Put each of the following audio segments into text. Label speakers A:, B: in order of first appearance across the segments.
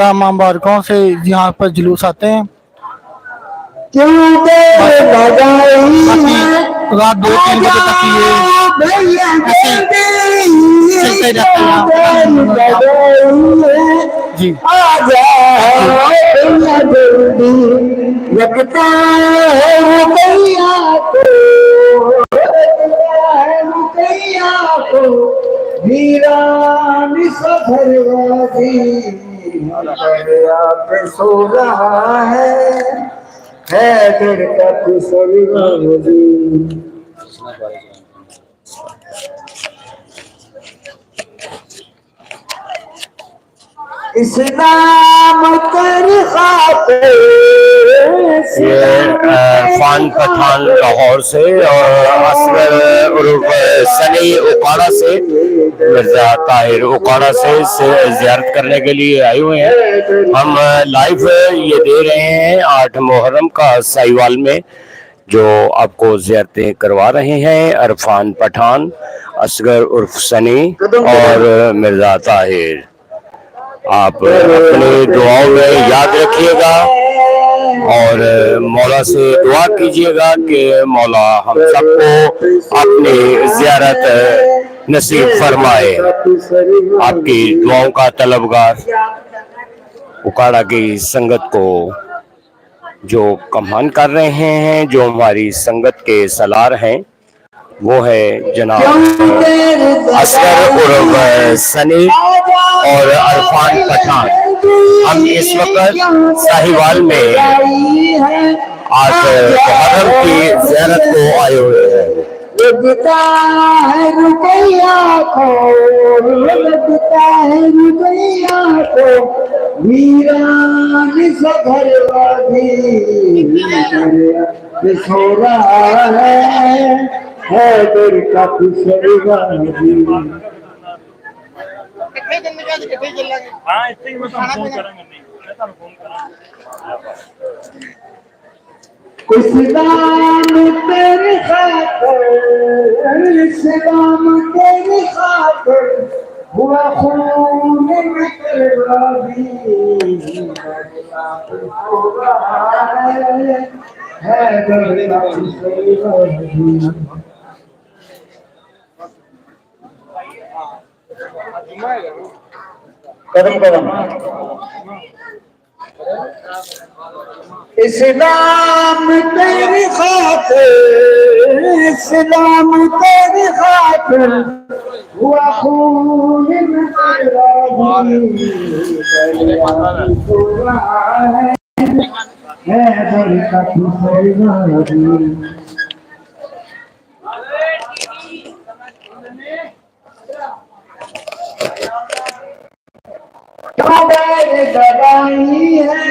A: मुबारकों से यहाँ पर जुलूस आते हैं। रात 2-3 बजे तक ये चलते रहते हैं जी।
B: लगता है रुपैया को वीरान सफरवादी पे सो रहा है हैदर का कुसरवादी। इस्लाम तेरी खातिर।
C: ये इरफान पठान लाहौर से और असगर उर्फ सनी उकाड़ा से, मिर्जा ताहिर उकाड़ा से ज़ियारत करने के लिए आए हुए हैं। हम लाइव ये दे रहे हैं 8 मुहर्रम का साहिवाल में, जो आपको ज़ियारतें करवा रहे हैं इरफान पठान, असगर उर्फ सनी और मिर्जा ताहिर। आप अपनी दुआओं में याद रखिएगा और मौला से दुआ कीजिएगा कि मौला हम सबको अपनी ज़ियारत नसीब फरमाए। आपकी दुआओं का तलबगार उकाड़ा की संगत को जो कमान कर रहे हैं, जो हमारी संगत के सलार हैं, वो है जनाब असगर उर्फ सनी और इरफान पठान। हम इस वक्त साहिवाल में आज मुहर्रम की ज़ियारत को आए हुए हैं।
B: लगता है रुपैया को, लगता है रुपैया को वीरान सफरवादी सो रहा है हैदर का कुसरवादी। इस्लाम तेरी खातिर, इस्लाम तेरी खातिर हुआ खून में कुर्बानी हो रहा है हैदर का कुसरवादी। कदम कदम इस्लाम तेरी खातिर, इस्लाम तेरी खातिर हुआ खून में कुर्बानी हो रहा है हैदर का कुसरवादी। दवाई है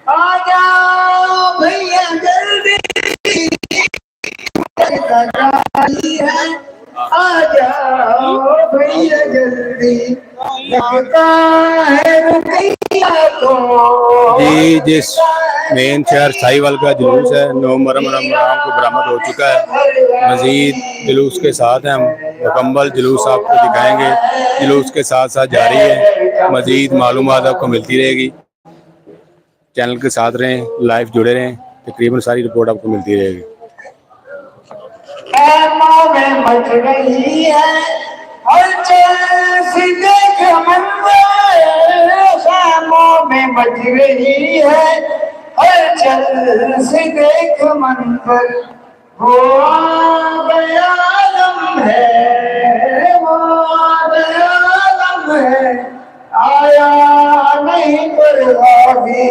B: आ जाओ भैया जल्दी, दवाई है आ जाओ भैया जल्दी, लगता है रुपैया को।
D: जी, जिस मेन शहर साहिवाल का जुलूस है 9 मुहर्रम को बरामद हो चुका है। मजीद जुलूस के साथ हम मुकम्मल जुलूस आपको दिखाएंगे। जुलूस के साथ साथ जारी है, मजीद मालूमात आपको मिलती रहेगी। चैनल के साथ रहें, लाइव जुड़े रहें, तकरीबन सारी रिपोर्ट आपको मिलती रहेगी।
B: मच रही है शामों में मच रही है हलचल से देख मंजर, वो बयालम है, वो बयालम है, आया नहीं पर अभी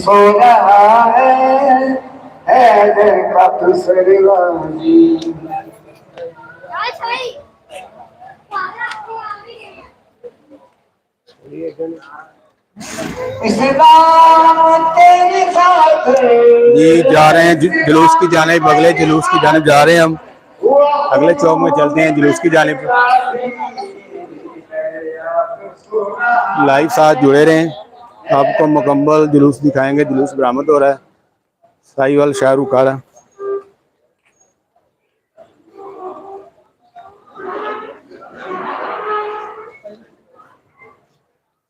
B: सो रहा है हैदर का कुसरवादी।
D: जी जा रहे हैं जुलूस की जानिब, अगले जुलूस की जानिब जा रहे हैं हम। अगले चौक में चलते हैं जुलूस की जानिब। लाइव साथ जुड़े रहें, आपको मुकम्मल जुलूस दिखाएंगे। जुलूस बरामद हो रहा है साहिवाल शहर उकाड़ा।